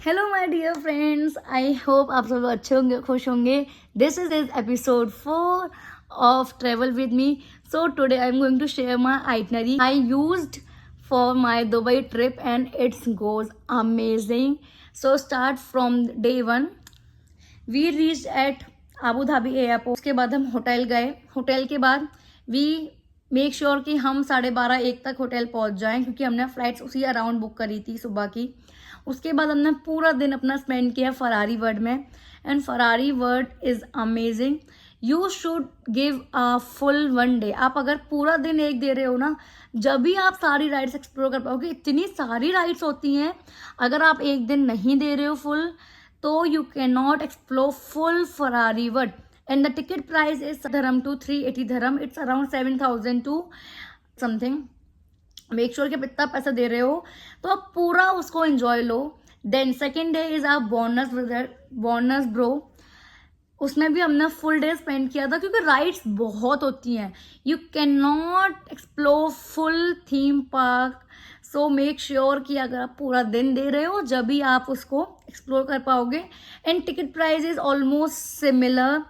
Hello my dear friends, I hope आप सब अच्छे होंगे, खुश होंगे. This is episode 4 of Travel with me. So today I'm going to share my itinerary I used for my Dubai trip and it goes amazing. So start from day 1. We reached at Abu Dhabi airport. उसके बाद हम hotel गए. Hotel के बाद we make sure कि हम 12:30-1 तक hotel पहुंच जाएं, क्योंकि हमने फ्लाइट्स उसी अराउंड बुक करी थी सुबह की. उसके बाद हमने पूरा दिन अपना स्पेंड किया फरारी वर्ल्ड में. And Ferrari world is amazing. You should give a full 1 day. आप अगर पूरा दिन एक दे रहे हो ना, जब भी आप सारी राइड्स एक्सप्लोर कर पाओगे. इतनी सारी राइड्स होती हैं. अगर आप एक दिन नहीं दे रहे हो फुल, तो you can not explore full Ferrari world. And the ticket price is dirham to 380 dirham. It's around 7,000 to something. Make sure कि आप इतना पैसा दे रहे हो तो आप पूरा उसको एंजॉय लो. Then second day is a bonus bro. उसमें भी हमने फुल डे स्पेंड किया था, क्योंकि राइड्स बहुत होती हैं. You can not explore full theme park. So make sure कि अगर आप पूरा दिन दे रहे हो, जब भी आप उसको एक्सप्लोर कर पाओगे. And ticket price is almost similar,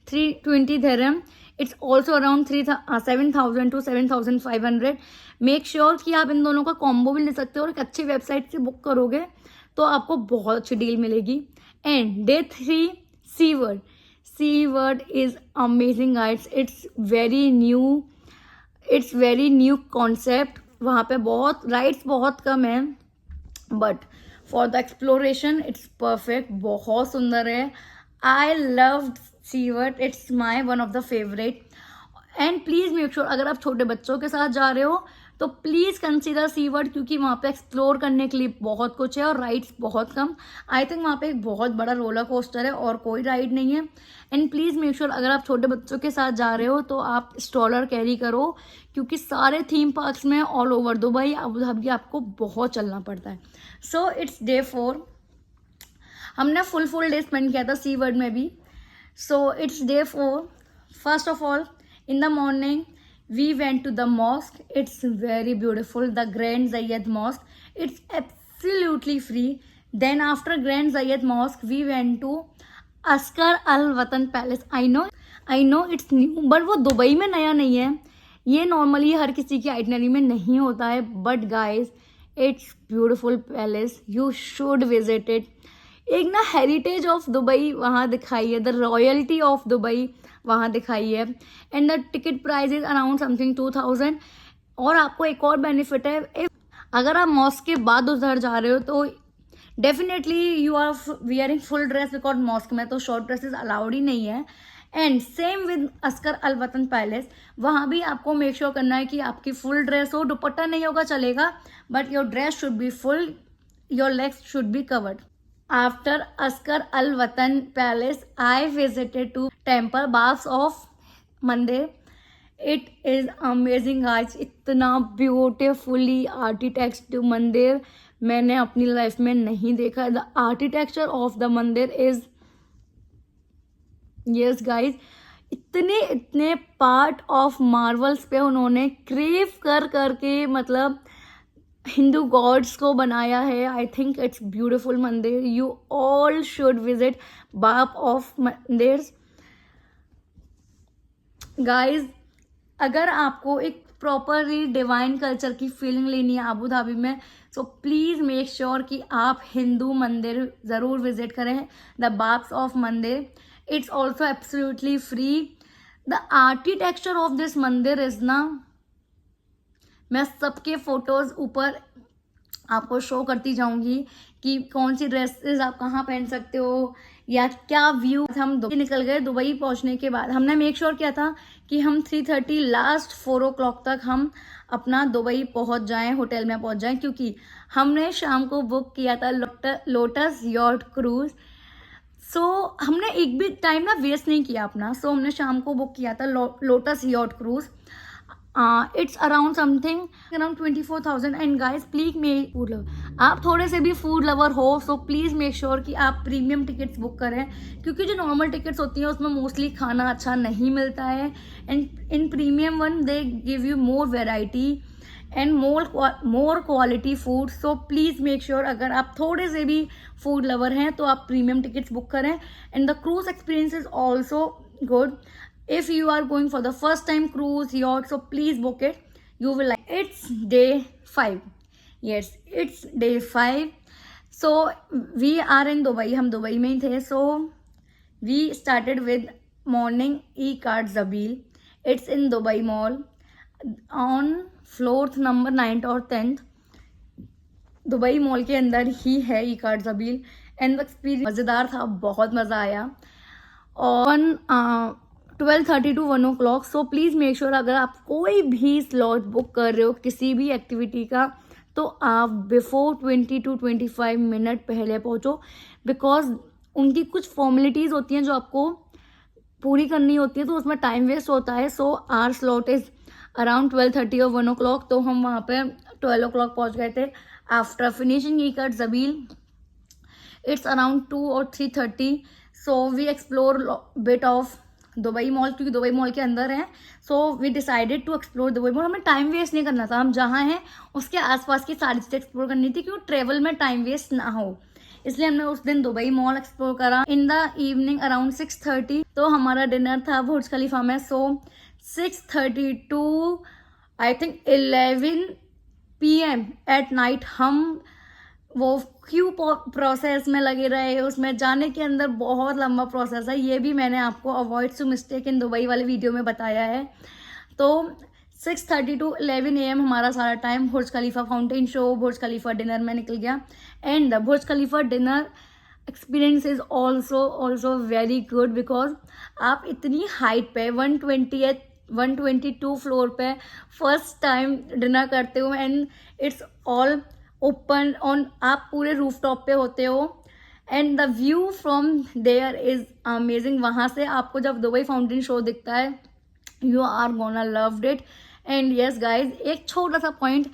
320 dirham. It's also around 7,000 to 7,500. Make sure कि आप इन दोनों का कॉम्बो भी ले सकते हो, और एक अच्छी वेबसाइट से बुक करोगे तो आपको बहुत अच्छी डील मिलेगी. And day 3 Sea World. Sea World is amazing guides. It's very new concept. वहाँ पे राइड्स बहुत कम है, but for the exploration it's perfect. बहुत सुंदर है. I loved Sea World. It's my one of the favourite. And please make sure, अगर आप छोटे बच्चों के साथ जा रहे हो तो प्लीज़ कंसीडर सी वर्ल्ड, क्योंकि वहाँ पे एक्सप्लोर करने के लिए बहुत कुछ है और राइड्स बहुत कम. आई थिंक वहाँ पे एक बहुत बड़ा रोलर कोस्टर है और कोई राइड नहीं है. एंड प्लीज़ मेक श्योर, अगर आप छोटे बच्चों के साथ जा रहे हो तो आप स्ट्रॉलर कैरी करो, क्योंकि सारे थीम पार्क्स में all over Dubai, Abu Dhabi आपको बहुत चलना पड़ता है. सो इट्स डे 4. हमने फुल डे स्पेंड किया था सी वर्ल्ड में भी. सो it's day 4. First of all, in the morning we went to the mosque. It's very beautiful, the Grand Zayed Mosque. It's absolutely free. Then after Grand Zayed Mosque we went to Askar Al Watan Palace. I know it's new, but वो Dubai में नया नहीं है. ये normally हर किसी की itinerary में नहीं होता है, but guys it's beautiful palace. You should visit it. एक ना हेरिटेज ऑफ दुबई वहाँ दिखाई है, द रॉयल्टी ऑफ दुबई वहाँ दिखाई है. And the ticket price is around something 2,000. और आपको एक और बेनिफिट है, अगर आप मॉस्क के बाद उधर जा रहे हो तो definitely you are wearing full dress, because mosque में तो शॉर्ट ड्रेसेस अलाउड ही नहीं है. एंड सेम विद अस्कर अल वतन पैलेस. वहाँ भी आपको मेक श्योर करना है कि आपकी फुल ड्रेस हो. दुपट्टा नहीं होगा चलेगा, but your dress should be full, your legs should be covered. After Askar Al Watan Palace, I visited to Temple Baths of Mandir. It is amazing guys. इतना beautifully architecture मंदिर मैंने अपनी life में नहीं देखा. The architecture of the मंदिर is, yes guys, इतने part of Marvels पे उन्होंने क्रेव करके मतलब हिंदू गॉड्स को बनाया है. आई थिंक इट्स ब्यूटिफुल मंदिर. यू ऑल शुड विजिट बाप ऑफ मंदिर. गाइज, अगर आपको एक प्रॉपरली डिवाइन कल्चर की फीलिंग लेनी है अबू धाबी में, सो प्लीज़ मेक श्योर कि आप हिंदू मंदिर ज़रूर विजिट करें, द बाप्स ऑफ मंदिर. It's also absolutely free. The architecture of this मंदिर इज ना, मैं सबके फोटोज़ ऊपर आपको शो करती जाऊंगी कि कौन सी ड्रेसेस आप कहाँ पहन सकते हो या क्या व्यू. हम दुबई निकल गए. दुबई पहुंचने के बाद हमने मेक श्योर किया था कि हम 3:30 लास्ट 4 o'clock तक हम अपना दुबई पहुंच जाएं, होटल में पहुंच जाएं, क्योंकि हमने शाम को बुक किया था लोटस यॉट क्रूज. सो हमने एक भी टाइम ना वेस्ट नहीं किया अपना. सो हमने शाम को बुक किया था lotus yacht cruise. It's around something around 24,000. And guys please make food lover, आप थोड़े से भी फूड लवर हो, सो प्लीज़ मेक श्योर कि आप प्रीमियम टिकट्स बुक करें, क्योंकि जो नॉर्मल टिकट्स होती हैं उसमें मोस्टली खाना अच्छा नहीं मिलता है. And in premium one they give you more variety. And more quality food. So please make sure अगर आप थोड़े से भी फूड लवर हैं तो आप प्रीमियम टिकट्स बुक करें. And the cruise experience is also good. If you are going for the first time cruise yacht, so please book it. You will like. It's day 5. Yes, it's day 5. So we are in Dubai. हम Dubai में ही थे. So we started with morning E-Card Zabil. It's in Dubai Mall on floor number 9th और 10th. Dubai Mall के अंदर ही है E-Card Zabil. And experience मज़ेदार था, बहुत मज़ा आया. और 12:30 to 1 o'clock. So please make sure अगर आप कोई भी स्लॉट बुक कर रहे हो किसी भी एक्टिविटी का तो आप बिफोर 20 to 25 मिनट पहले पहुंचो. बिकॉज उनकी कुछ फॉर्मेलिटीज़ होती हैं जो आपको पूरी करनी होती है, तो उसमें टाइम वेस्ट होता है. So hour slot is around 12:30 और 1 o'clock. तो हम वहाँ पे 12 o'clock पहुँच गए थे. After finishing E-Card Zabil, it's around 2 or 3:30. So we explore bit of Dubai Mall, क्योंकि दुबई मॉल के अंदर है. So we decided to explore Dubai Mall. हमें टाइम वेस्ट नहीं करना था, हम जहाँ हैं उसके आसपास की सारी चीज़ें एक्सप्लोर करनी थी क्योंकि ट्रेवल में टाइम वेस्ट ना हो, इसलिए हमने उस दिन दुबई मॉल एक्सप्लोर करा. इन द इवनिंग अराउंड 6:30 तो हमारा डिनर था बुर्ज खलीफा में. सो 6:30 to I think 11 PM at night हम वो क्यू प्रोसेस में लगे रहे. उसमें जाने के अंदर बहुत लंबा प्रोसेस है, ये भी मैंने आपको avoid to mistake in Dubai वाले वीडियो में बताया है. तो 6:30 to 11 AM हमारा सारा टाइम बुर्ज खलीफा फाउंटेन शो, बुर्ज खलीफा डिनर में निकल गया. And the Burj Khalifa dinner experience is also very good. Because आप इतनी हाइट पे 122 फ्लोर पे फर्स्ट टाइम डिनर करते हो. And it's all open on, आप पूरे रूफ टॉप पे होते हो. And the view from there is amazing. वहाँ से आपको जब दुबई फाउंटेन शो दिखता है you are gonna loved it. And yes guys, एक छोटा सा पॉइंट,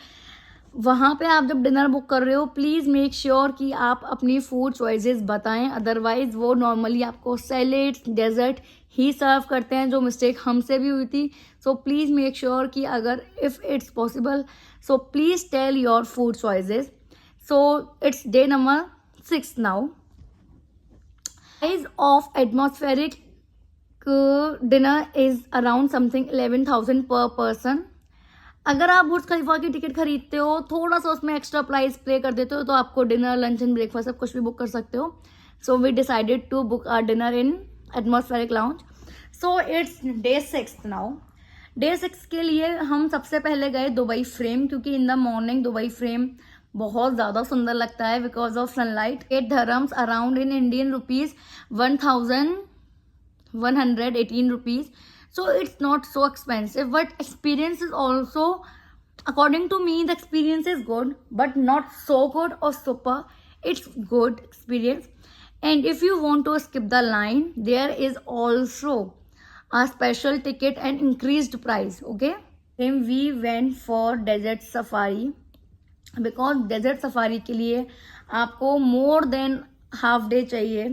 वहाँ पे आप जब डिनर बुक कर रहे हो प्लीज़ मेक श्योर कि आप अपनी फूड चॉइसेस बताएं. अदरवाइज वो नॉर्मली आपको सैलेड डेजर्ट ही सर्व करते हैं, जो मिस्टेक हमसे भी हुई थी. सो प्लीज़ मेक श्योर कि अगर if it's possible so please tell your food choices. So it's day number 6 now. Price of atmospheric dinner is around something 11,000 per person. अगर आप बुर्ज खलीफा की टिकट खरीदते हो, थोड़ा सा उसमें एक्स्ट्रा प्राइस पे कर देते हो, तो आपको डिनर लंच एंड ब्रेकफास्ट सब कुछ भी बुक कर सकते हो. So we decided to book our dinner in atmospheric lounge. So it's day 6 now. Day 6 के लिए हम सबसे पहले गए दुबई फ्रेम, क्योंकि in the morning Dubai frame बहुत ज़्यादा सुंदर लगता है because of sunlight. 8 dirhams around in Indian rupees 1,118 rupees. So it's not so expensive, but experience is also, according to me, the experience is good, but not so good or super. It's good experience. And if you want to skip the line, there is also a special ticket and increased price. Okay. Then we went for desert safari, because desert safari के लिए आपको more than half day चाहिए.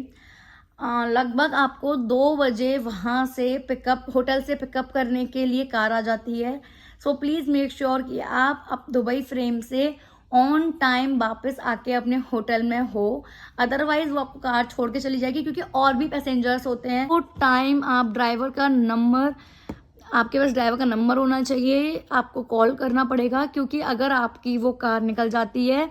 लगभग आपको 2 बजे वहाँ से pickup, hotel से पिकअप करने के लिए कार आ जाती है. सो प्लीज़ मेक श्योर कि आप दुबई फ्रेम से ऑन टाइम वापस आके अपने होटल में हो. अदरवाइज वो आपको कार छोड़ के चली जाएगी, क्योंकि और भी पैसेंजर्स होते हैं. वो टाइम आप ड्राइवर का नंबर, आपके पास ड्राइवर का नंबर होना चाहिए, आपको कॉल करना पड़ेगा, क्योंकि अगर आपकी वो कार निकल जाती है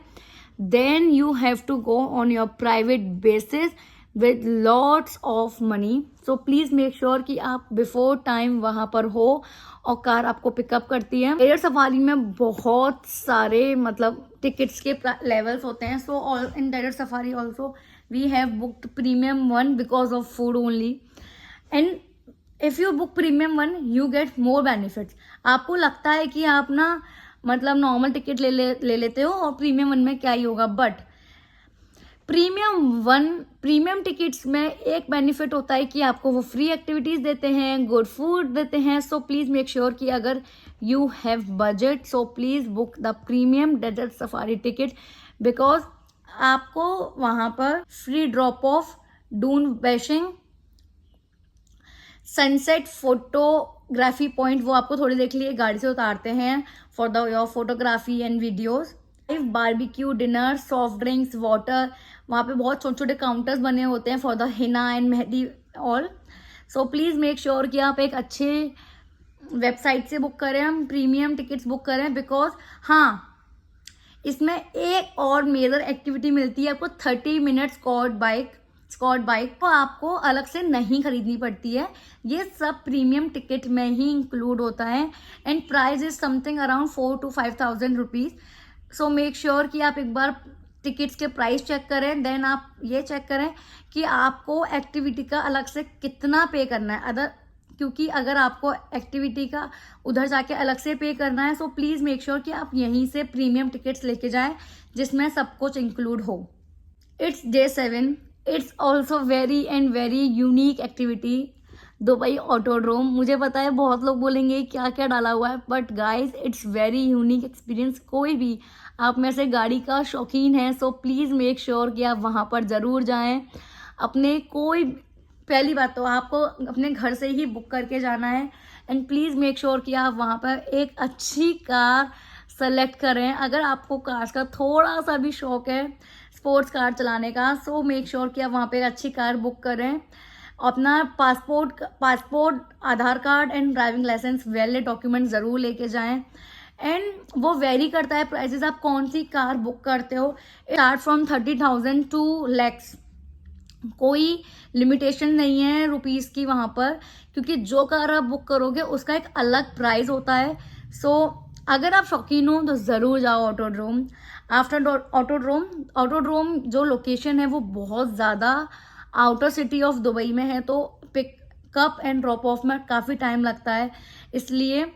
then you have to go on your private basis with lots of money. So please make sure कि आप before time वहाँ पर हो और कार आपको पिकअप करती है. एयर सफारी में बहुत सारे मतलब टिकट्स के लेवल्स होते हैं. So in air safari also we have booked premium one because of food only. And if you book premium one you get more benefits. आपको लगता है कि आप ना मतलब नॉर्मल टिकट ले लेते हो और प्रीमियम वन में क्या ही होगा, बट प्रीमियम टिकट्स में एक बेनिफिट होता है कि आपको वो फ्री एक्टिविटीज़ देते हैं, गुड फूड देते हैं. सो प्लीज़ मेक श्योर कि अगर you have budget so please book the premium desert safari ticket, because आपको वहाँ पर free drop off dune bashing, sunset photography point, वो आपको थोड़ी देर के लिए गाड़ी से उतारते हैं for the your photography and videos. Barbecue dinner, soft drinks, water, वहाँ पे बहुत छोटे छोटे काउंटर्स बने होते हैं for the Hina and mehndi all. So please make sure कि आप एक अच्छे वेबसाइट से बुक करें, हम प्रीमियम टिकट्स बुक करें, बिकॉज हाँ इसमें एक और मेजर एक्टिविटी मिलती है आपको, 30 मिनट स्कॉट बाइक को आपको अलग से नहीं खरीदनी पड़ती है, ये सब प्रीमियम टिकट में ही इंक्लूड होता है and price is something around 4,000 to 5,000 rupees. So make sure कि आप एक बार टिकट्स के प्राइस चेक करें, देन आप ये चेक करें कि आपको एक्टिविटी का अलग से कितना पे करना है। क्योंकि अगर आपको एक्टिविटी का उधर जाके अलग से पे करना है, सो प्लीज़ मेक श्योर कि आप यहीं से प्रीमियम टिकट्स लेके जाएं जिसमें सब कुछ इंक्लूड हो। It's day 7, it's also very and very unique activity, Dubai autodrome. मुझे पता है बहुत लोग बोलेंगे क्या क्या डाला हुआ है, but guys it's very unique experience. कोई भी आप में से गाड़ी का शौकीन है, सो प्लीज़ मेक श्योर कि आप वहाँ पर ज़रूर जाएं। पहली बात तो आपको अपने घर से ही बुक करके जाना है एंड प्लीज़ मेक श्योर कि आप वहाँ पर एक अच्छी कार सेलेक्ट करें। अगर आपको कार्स का थोड़ा सा भी शौक है, स्पोर्ट्स कार चलाने का, सो मेक श्योर कि आप वहाँ पे एक अच्छी कार बुक करें। अपना passport, Aadhaar card and driving licence, valid document ज़रूर लेके जाएं। एंड वो वेरी करता है प्राइसेस, आप कौन सी कार बुक करते हो। स्टार्ट फ्रॉम 30,000 to lakhs, कोई लिमिटेशन नहीं है रुपीस की वहाँ पर, क्योंकि जो कार आप बुक करोगे उसका एक अलग प्राइस होता है। सो अगर आप शौकीन हो तो ज़रूर जाओ ऑटोड्रोम। आफ्टर ऑटोड्रोम जो लोकेशन है वो बहुत ज़्यादा आउटर सिटी ऑफ दुबई में है, तो पिकअप एंड ड्रॉप ऑफ में काफ़ी टाइम लगता है, इसलिए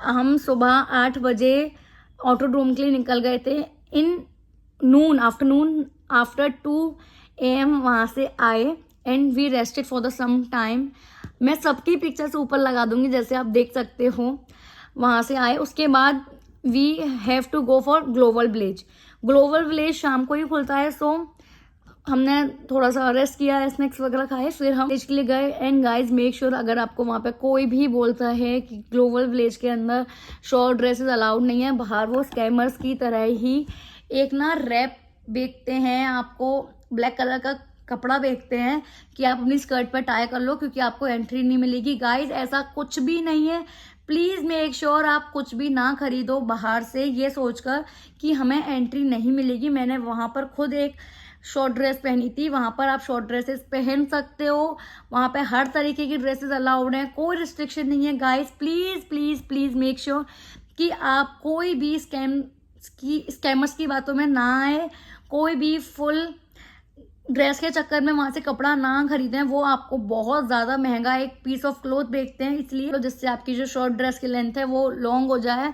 हम सुबह 8 बजे ऑटोड्रोम के लिए निकल गए थे। आफ्टरनून आफ्टर 2 AM वहाँ से आए and we rested for the some time. मैं सबकी पिक्चर्स ऊपर लगा दूंगी जैसे आप देख सकते हो। वहाँ से आए, उसके बाद we have to go for global village शाम को ही खुलता है, सो हमने थोड़ा सा रेस्ट किया, स्नैक्स वगैरह खाए, फिर हम विलेज के लिए गए। एंड गाइज मेक श्योर अगर आपको वहाँ पे कोई भी बोलता है कि ग्लोबल विलेज के अंदर शॉर्ट ड्रेसेस अलाउड नहीं है, बाहर वो स्कैमर्स की तरह ही एक ना रैप बेचते हैं, आपको ब्लैक कलर का कपड़ा बेचते हैं कि आप अपनी स्कर्ट पर टाई कर लो क्योंकि आपको एंट्री नहीं मिलेगी। गाइज ऐसा कुछ भी नहीं है, प्लीज़ मेक श्योर आप कुछ भी ना खरीदो बाहर से ये सोचकर कि हमें एंट्री नहीं मिलेगी। मैंने वहाँ पर खुद एक शॉर्ट ड्रेस पहनी थी, वहाँ पर आप शॉर्ट ड्रेसेस पहन सकते हो, वहाँ पे हर तरीके की ड्रेसेस अलाउड हैं, कोई रिस्ट्रिक्शन नहीं है। Guys please please please make sure कि आप कोई भी स्कैमर्स की बातों में ना आए, कोई भी फुल ड्रेस के चक्कर में वहाँ से कपड़ा ना खरीदें, वो आपको बहुत ज़्यादा महंगा एक पीस ऑफ क्लोथ बेचते हैं, इसलिए तो जिससे आपकी जो शॉर्ट ड्रेस की लेंथ है वो लॉन्ग हो जाए।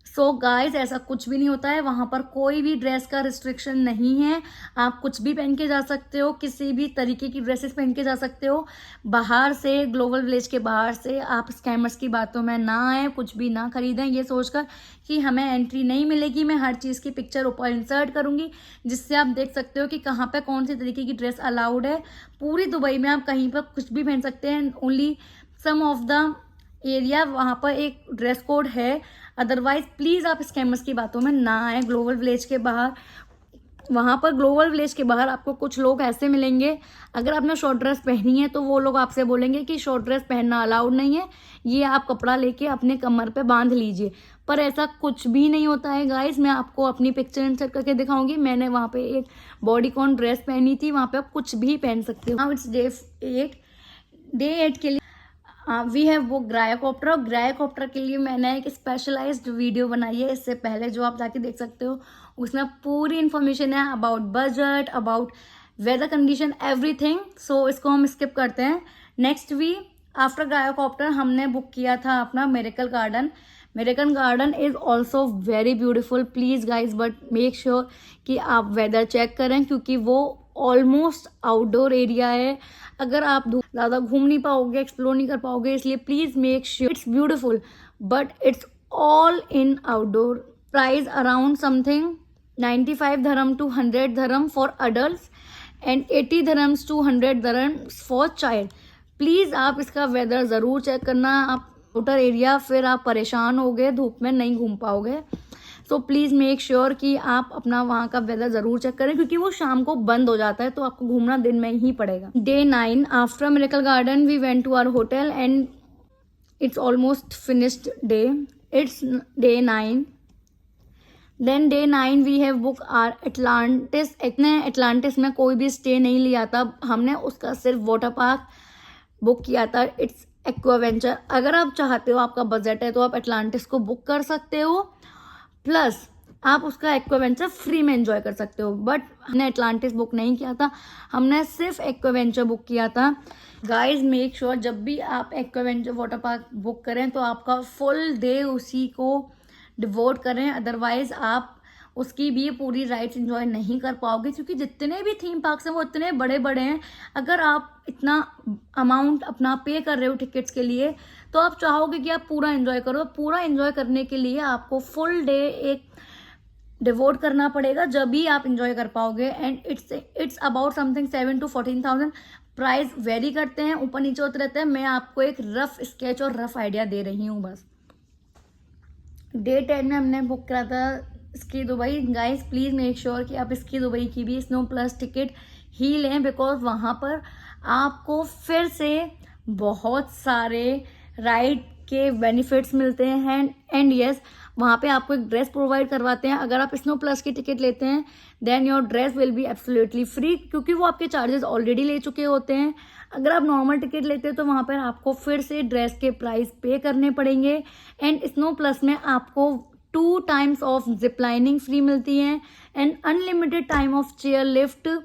सो गाइज ऐसा कुछ भी नहीं होता है, वहाँ पर कोई भी ड्रेस का रिस्ट्रिक्शन नहीं है, आप कुछ भी पहन के जा सकते हो, किसी भी तरीके की ड्रेसेस पहन के जा सकते हो। बाहर से, ग्लोबल विलेज के बाहर से आप स्कैमर्स की बातों में ना आए, कुछ भी ना खरीदें ये सोचकर कि हमें एंट्री नहीं मिलेगी। मैं हर चीज़ की पिक्चर ऊपर इंसर्ट करूँगी जिससे आप देख सकते हो कि कहाँ पर कौन सी तरीके की ड्रेस अलाउड है। पूरी दुबई में आप कहीं पर कुछ भी पहन सकते हैं, only some of the area वहाँ पर एक ड्रेस कोड है, अदरवाइज प्लीज़ आप स्कैमर्स की बातों में ना आए। ग्लोबल विलेज के बाहर, वहाँ पर ग्लोबल विलेज के बाहर आपको कुछ लोग ऐसे मिलेंगे, अगर आपने शॉर्ट ड्रेस पहनी है तो वो लोग आपसे बोलेंगे कि शॉर्ट ड्रेस पहनना अलाउड नहीं है, ये आप कपड़ा लेके अपने कमर पे बांध लीजिए, पर ऐसा कुछ भी नहीं होता है। गाइज मैं आपको अपनी पिक्चर इंसर्ट करके दिखाऊंगी, मैंने वहाँ पे एक बॉडीकॉन ड्रेस पहनी थी, वहाँ पे आप कुछ भी पहन सकते हो। इट्स डे 8 के लिए वी हैव वो ग्रायोकॉप्टर के लिए मैंने एक स्पेशलाइज्ड वीडियो बनाई है इससे पहले, जो आप जाके देख सकते हो। उसमें पूरी इन्फॉर्मेशन है about budget, about weather condition, everything. So इसको हम स्किप करते हैं। नेक्स्ट वीक आफ्टर ग्रायोकॉप्टर हमने बुक किया था अपना miracle garden is also very beautiful. Please guys but make sure कि आप वेदर चेक करें क्योंकि वो ऑलमोस्ट आउटडोर एरिया है, अगर आप ज़्यादा घूम नहीं पाओगे, एक्सप्लोर नहीं कर पाओगे, इसलिए please make sure. It's beautiful but it's all in outdoor. Price around something 95 dirham to 100 dirham for adult and 80 dirhams to 100 dirhams for child. Please आप इसका वेदर ज़रूर चेक करना। आप आउटर एरिया फिर आप परेशान होगे, धूप में नहीं घूम पाओगे। सो प्लीज़ मेक श्योर कि आप अपना वहाँ का वेदर ज़रूर चेक करें, क्योंकि वो शाम को बंद हो जाता है, तो आपको घूमना दिन में ही पड़ेगा। Day 9 after miracle garden we went to our hotel and it's almost finished day. It's day 9. Then day 9 we have booked our Atlantis. इतने Atlantis में कोई भी स्टे नहीं लिया था हमने, उसका सिर्फ वाटर पार्क बुक किया था। It's Aquaventure. अगर आप चाहते हो, आपका बजट है, तो आप एटलांटिस को बुक कर सकते हो, प्लस आप उसका एक्वावेंचर फ्री में एंजॉय कर सकते हो। बट हमने एटलांटिस बुक नहीं किया था, हमने सिर्फ एक्वावेंचर बुक किया था। गाइज मेक श्योर जब भी आप एक्वावेंचर वाटर पार्क बुक करें तो आपका फुल डे उसी को डिवोट करें, अदरवाइज आप उसकी भी पूरी राइड्स एंजॉय नहीं कर पाओगे, क्योंकि जितने भी थीम पार्क्स हैं वो इतने बड़े बड़े हैं। अगर आप इतना अमाउंट अपना पे कर रहे हो टिकट्स के लिए, तो आप चाहोगे कि आप पूरा एंजॉय करो। पूरा एंजॉय करने के लिए आपको फुल डे एक डिवोट करना पड़ेगा, जब भी आप इंजॉय कर पाओगे। And it's about something 7 to 14,000। Price very करते हैं, ऊपर नीचे होते रहते हैं। मैं आपको एक रफ स्केच और रफ आइडिया दे रही हूँ बस। डे 10 में हमने बुक करा था ski Dubai. Guys please make sure कि आप स्की दुबई की भी स्नो प्लस टिकट ही लें, बिकॉज वहाँ पर आपको फिर से बहुत सारे राइड के बेनिफिट्स मिलते हैं। एंड यस, वहाँ पे आपको एक ड्रेस प्रोवाइड करवाते हैं। अगर आप स्नो प्लस की टिकट लेते हैं then your dress will be absolutely free, क्योंकि वो आपके चार्जेस ऑलरेडी ले चुके होते हैं। अगर आप नॉर्मल टिकट लेते हैं तो वहाँ पर आपको फिर से ड्रेस के प्राइस पे करने पड़ेंगे। एंड स्नो प्लस में आपको 2 times of zip lining free मिलती है and unlimited time of chair lifting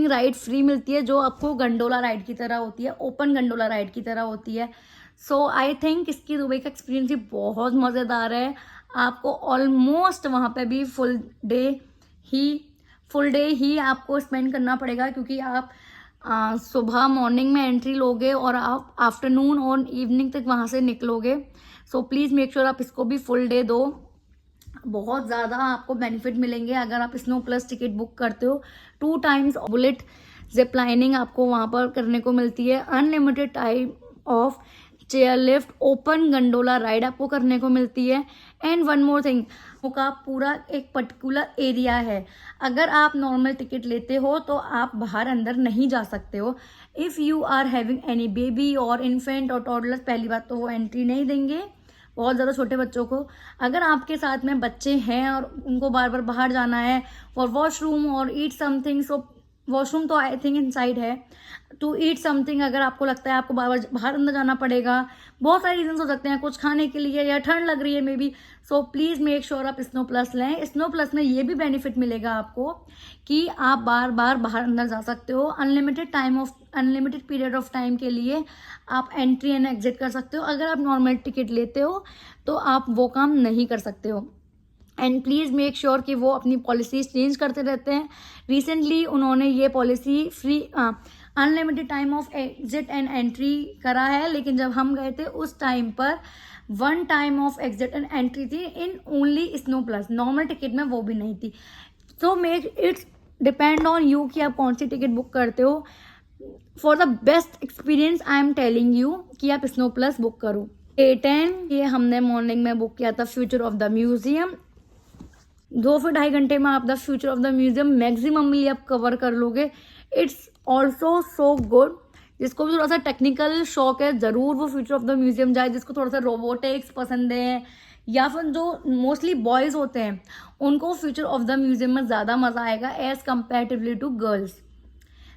ride free मिलती है, जो आपको गंडोला राइड की तरह होती है, ओपन गंडोला राइड की तरह होती है। सो आई थिंक इसकी दुबई का एक्सपीरियंस भी बहुत मज़ेदार है। आपको ऑलमोस्ट वहाँ पे भी फुल डे ही आपको स्पेंड करना पड़ेगा, क्योंकि आप सुबह मॉर्निंग में एंट्री लोगे और आप आफ्टरनून और इवनिंग तक वहाँ से निकलोगे। सो प्लीज़ मेक श्योर आप इसको भी फुल डे दो। बहुत ज़्यादा आपको बेनिफिट मिलेंगे अगर आप स्नो प्लस टिकट बुक करते हो। 2 times बुलेट जिप लाइनिंग आपको वहाँ पर करने को मिलती है। Unlimited time of chair lift, open gondola ride आपको करने को मिलती है। एंड वन मोर थिंग, का पूरा एक पर्टिकुलर एरिया है। अगर आप नॉर्मल टिकट लेते हो तो आप बाहर अंदर नहीं जा सकते हो। If you are having any baby और इन्फेंट और टॉडलर, पहली बात तो वो एंट्री नहीं देंगे बहुत ज़्यादा छोटे बच्चों को। अगर आपके साथ में बच्चे हैं और उनको बार बार बाहर जाना है फॉर वॉशरूम और ईट समथिंग, सो वॉशरूम तो आई थिंक इनसाइड है, टू ईट समथिंग अगर आपको लगता है आपको बार बार बाहर अंदर जाना पड़ेगा, बहुत सारे रीजन हो सकते हैं, कुछ खाने के लिए या ठंड लग रही है may be. So please make sure आप स्नो प्लस लें। स्नो प्लस में ये भी बेनिफिट मिलेगा आपको कि आप बार बार बाहर अंदर जा सकते हो। अनलिमिटेड पीरियड ऑफ टाइम के लिए आप एंट्री एंड एग्जिट कर सकते हो। अगर आप नॉर्मल टिकट लेते हो तो आप वो काम नहीं कर सकते हो। एंड प्लीज़ मेक श्योर कि वो अपनी पॉलिसीज चेंज करते रहते हैं। रिसेंटली उन्होंने ये policy free unlimited time of exit and entry करा है, लेकिन जब हम गए थे उस टाइम पर 1 time of exit and entry थी in only snow plus. Normal ticket में वो भी नहीं थी। So make it's depend on you कि आप कौन सी टिकट बुक करते हो। For the best experience I am telling you कि आप स्नो प्लस बुक करो। डे 10 ये हमने मॉर्निंग में बुक किया था फ्यूचर ऑफ द म्यूजियम। 2 से 2.5 घंटे में आप the future of the museum maximally आप कवर कर लोगे। It's also so good. जिसको भी थोड़ा सा टेक्निकल शौक है ज़रूर वो फ्यूचर ऑफ द म्यूजियम जाए। जिसको थोड़ा सा रोबोटिक्स पसंद है या फिर जो मोस्टली बॉयज़ होते हैं उनको फ्यूचर ऑफ द म्यूजियम में ज़्यादा मज़ा आएगा as comparatively to girls.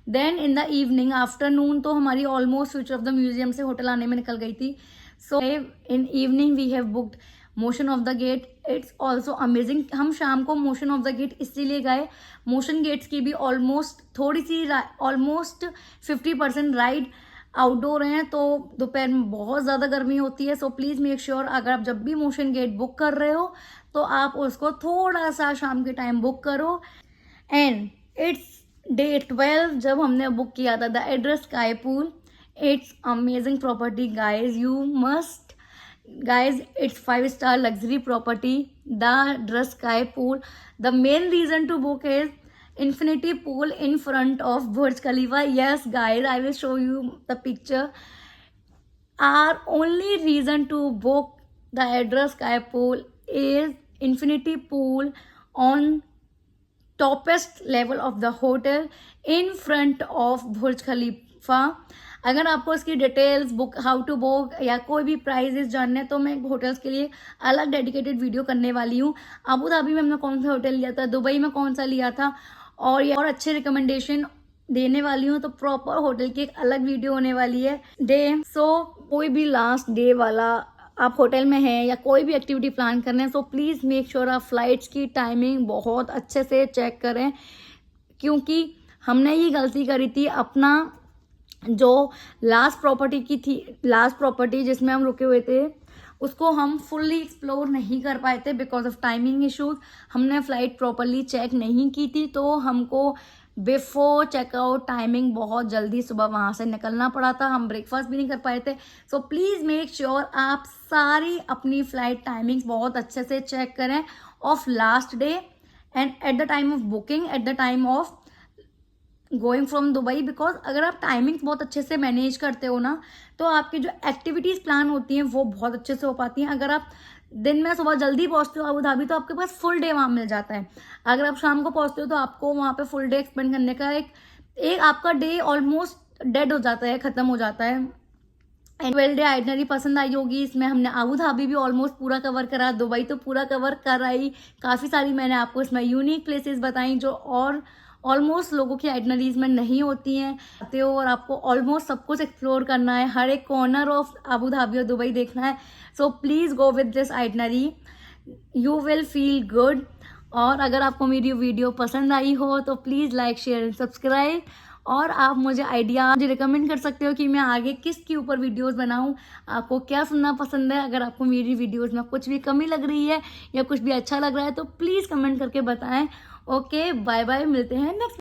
Then in the evening afternoon तो हमारी almost future of the museum से होटल आने में निकल गई थी। So in evening we have booked motion of the gate. It's also amazing. हम शाम को मोशन ऑफ द गेट इसीलिए गए, मोशन गेट्स की भी ऑलमोस्ट 50% राइड आउटडोर हैं, तो दोपहर में बहुत ज़्यादा गर्मी होती है। सो प्लीज़ मेक श्योर अगर आप जब भी मोशन गेट बुक कर रहे हो तो आप उसको थोड़ा सा शाम के टाइम बुक करो। एंड इट्स डे 12 जब हमने बुक किया था the address sky pool. It's amazing property guys, it's 5-star luxury property, the Dress Sky Pool. The main reason to book is infinity pool in front of Burj Khalifa. Yes guys, I will show you the picture. Our only reason to book the Adra Sky Pool is infinity pool on topest level of the hotel in front of Burj Khalifa. अगर आपको इसकी details, book, how to book या कोई भी prices जानने हैं तो मैं होटल्स के लिए अलग डेडिकेटेड वीडियो करने वाली हूँ. अबू धाबी में हमने कौन सा होटल लिया था, दुबई में कौन सा लिया था, और अच्छे रिकमेंडेशन देने वाली हूँ. तो प्रॉपर होटल की एक अलग वीडियो होने वाली है डे. सो कोई भी लास्ट डे वाला आप होटल में हैं या कोई भी एक्टिविटी प्लान कर रहे हैं, सो प्लीज़ मेक श्योर आप फ्लाइट्स की टाइमिंग बहुत अच्छे से चेक करें, क्योंकि हमने ये गलती करी थी. अपना जो लास्ट प्रॉपर्टी जिसमें हम रुके हुए थे उसको हम फुल्ली एक्सप्लोर नहीं कर पाए थे बिकॉज ऑफ टाइमिंग इश्यूज. हमने फ्लाइट प्रॉपरली चेक नहीं की थी, तो हमको बिफोर चेकआउट टाइमिंग बहुत जल्दी सुबह वहाँ से निकलना पड़ा था. हम ब्रेकफास्ट भी नहीं कर पाए थे. सो प्लीज़ मेक श्योर आप सारी अपनी फ्लाइट टाइमिंग्स बहुत अच्छे से चेक करें of last day and at the time of booking, at the time of going from Dubai. Because अगर आप टाइमिंग्स बहुत अच्छे से मैनेज करते हो ना, तो आपकी जो एक्टिविटीज़ प्लान होती हैं वो बहुत अच्छे से हो पाती हैं. अगर आप दिन में सुबह जल्दी पहुंचते हो अबू धाबी तो आपके पास फुल डे वहाँ मिल जाता है. अगर आप शाम को पहुंचते हो तो आपको वहाँ पे फुल डे स्पेंड करने का एक आपका डे ऑलमोस्ट डेड हो जाता है, ख़त्म हो जाता है. एंड 12 डे आइटनरी पसंद आई होगी. इसमें हमने अबू धाबी भी ऑलमोस्ट पूरा कवर करा, दुबई तो पूरा कवर कराई. काफ़ी सारी मैंने आपको इसमें यूनिक प्लेसेस बताई जो और ऑलमोस्ट लोगों की आइटनरीज में नहीं होती हैं. आते हो और आपको ऑलमोस्ट सब कुछ एक्सप्लोर करना है, हर एक कॉर्नर ऑफ अबू धाबी और दुबई देखना है. So please go with this itinerary, you will feel good. और अगर आपको मेरी वीडियो पसंद आई हो तो please like, share and subscribe. और आप मुझे आइडिया रिकमेंड कर सकते हो कि मैं आगे किसके ऊपर वीडियोस बनाऊं, आपको क्या सुनना पसंद है. अगर आपको मेरी वीडियोस में कुछ भी कमी लग रही है या कुछ भी अच्छा लग रहा है तो प्लीज़ कमेंट करके बताएं. ओके, बाय बाय, मिलते हैं नेक्स्ट